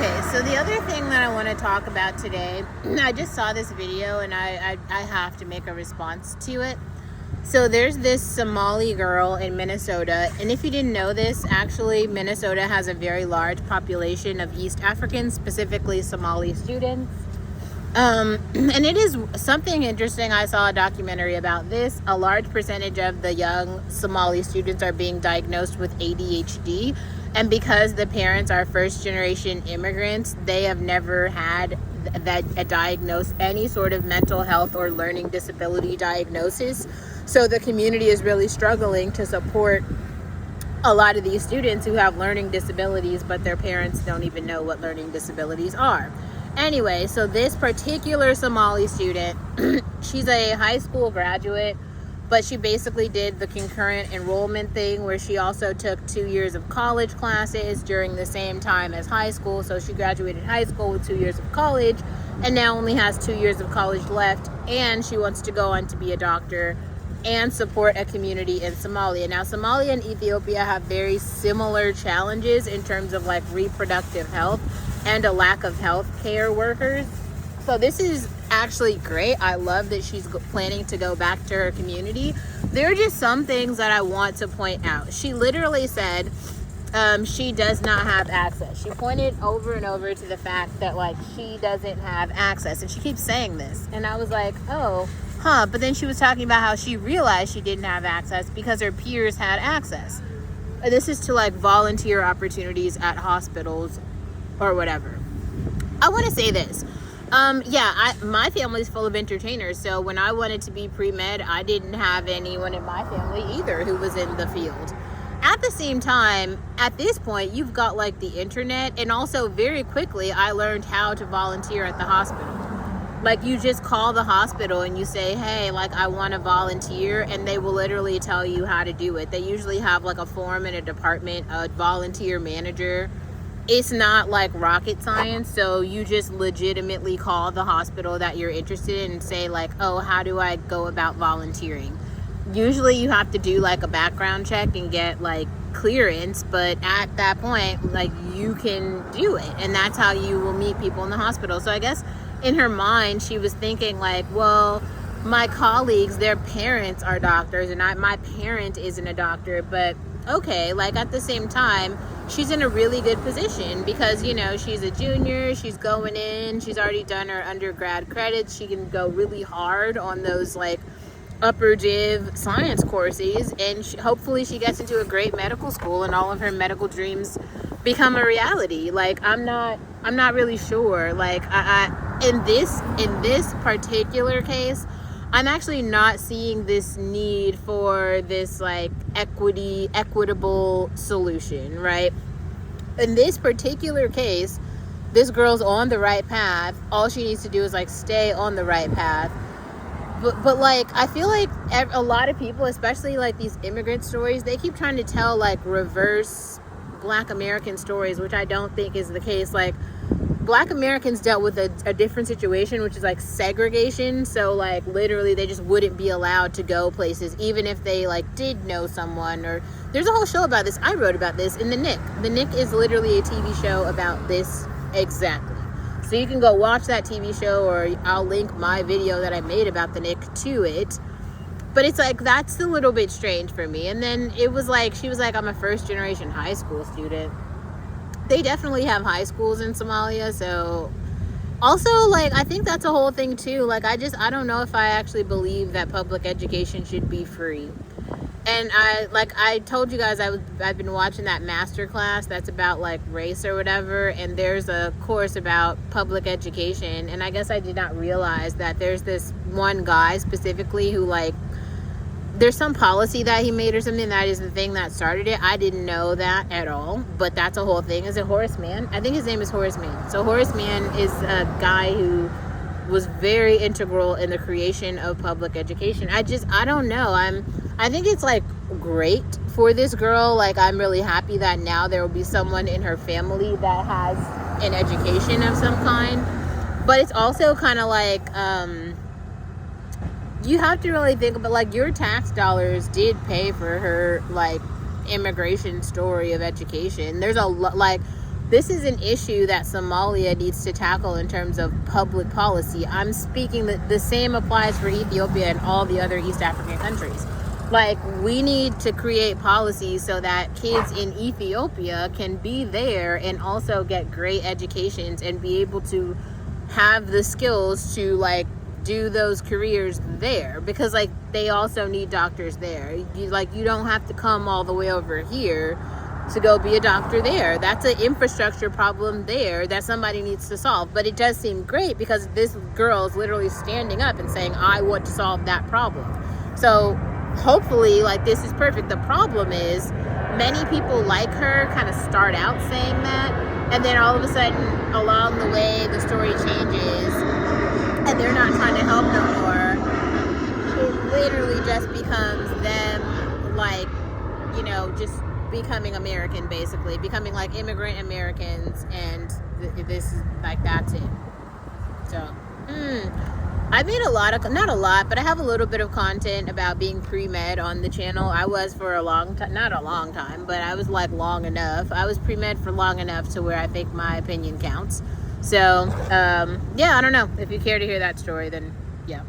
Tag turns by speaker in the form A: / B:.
A: Okay, so the other thing that I want to talk about today, I just saw this video and I have to make a response to it. So there's this Somali girl in Minnesota, and if you didn't know this, actually Minnesota has a very large population of East Africans, specifically Somali students. And it is something interesting. I saw a documentary about this. A large percentage of the young Somali students are being diagnosed with ADHD. And because the parents are first generation immigrants, they have never had diagnosed any sort of mental health or learning disability diagnosis. So the community is really struggling to support a lot of these students who have learning disabilities, but their parents don't even know what learning disabilities are. Anyway, so this particular Somali student, she's a high school graduate, but she basically did the concurrent enrollment thing where she also took 2 years of college classes during the same time as high school. So she graduated high school with 2 years of college and now only has 2 years of college left. And she wants to go on to be a doctor and support a community in Somalia. Now, Somalia and Ethiopia have very similar challenges in terms of like reproductive health and a lack of health care workers. So this is actually great. I love that she's planning to go back to her community. There are just some things that I want to point out. She literally said she does not have access. She pointed over and over to the fact that like she doesn't have access, and she keeps saying this. And I was like, oh, huh. But then she was talking about how she realized she didn't have access because her peers had access. This is to like volunteer opportunities at hospitals or whatever. I want to say this. My family's full of entertainers, so when I wanted to be pre-med, I didn't have anyone in my family either who was in the field. At the same time, at this point, you've got like the internet, and also very quickly, I learned how to volunteer at the hospital. Like, you just call the hospital and you say, hey, like, I want to volunteer, and they will literally tell you how to do it. They usually have like a form in a department, a volunteer manager. It's not like rocket science, so you just legitimately call the hospital that you're interested in and say like, oh, how do I go about volunteering? Usually you have to do like a background check and get like clearance, but at that point, like, you can do it, and that's how you will meet people in the hospital. So I guess in her mind, she was thinking like, well, my colleagues, their parents are doctors, and my parent isn't a doctor, but okay, like at the same time, she's in a really good position because, you know, she's a junior, she's going in, she's already done her undergrad credits, she can go really hard on those like upper div science courses, and hopefully she gets into a great medical school and all of her medical dreams become a reality. Like, I'm not really sure. Like, I in this particular case, I'm actually not seeing this need for this like equitable solution, right? In this particular case, this girl's on the right path. All she needs to do is like stay on the right path. But like, I feel like a lot of people, especially like these immigrant stories, they keep trying to tell like reverse Black American stories, which I don't think is the case. Like, Black Americans dealt with a different situation, which is like segregation. So like literally they just wouldn't be allowed to go places, even if they like did know someone. Or there's a whole show about this. I wrote about this in The Nick. The Nick is literally a TV show about this exactly. So you can go watch that TV show, or I'll link my video that I made about The Nick to it. But it's like, that's a little bit strange for me. And then it was like, she was like, I'm a first generation high school student. They definitely have high schools in Somalia. So also, like, I think that's a whole thing too. Like, I don't know if I actually believe that public education should be free. And I told you guys, I've been watching that master class that's about like race or whatever, and there's a course about public education, and I guess I did not realize that there's this one guy specifically who, like, there's some policy that he made or something that is the thing that started it. I didn't know that at all, but that's a whole thing. Is it Horace Mann? I think his name is Horace Mann. So Horace Mann is a guy who was very integral in the creation of public education. I don't know. I think it's like great for this girl. Like, I'm really happy that now there will be someone in her family that has an education of some kind. But it's also kind of like, you have to really think about, like, your tax dollars did pay for her like immigration story of education. There's a lot, like, this is an issue that Somalia needs to tackle in terms of public policy. I'm speaking that the same applies for Ethiopia and all the other East African countries. Like, we need to create policies so that kids in Ethiopia can be there and also get great educations and be able to have the skills to, like, do those careers there, because, like, they also need doctors there. You don't have to come all the way over here to go be a doctor there. That's an infrastructure problem there that somebody needs to solve. But it does seem great because this girl is literally standing up and saying, I want to solve that problem. So hopefully, like, this is perfect. The problem is many people like her kind of start out saying that, and then all of a sudden along the way the story changes and they're not trying to help no more. It literally just becomes them, like, you know, just becoming American, basically becoming like immigrant Americans, and this is like, that's it. So I made a lot of, not a lot, but I have a little bit of content about being pre-med on the channel. I was for a long time, not a long time, but I was like long enough. I was pre-med for long enough to where I think my opinion counts. So yeah, I don't know. If you care to hear that story, then yeah.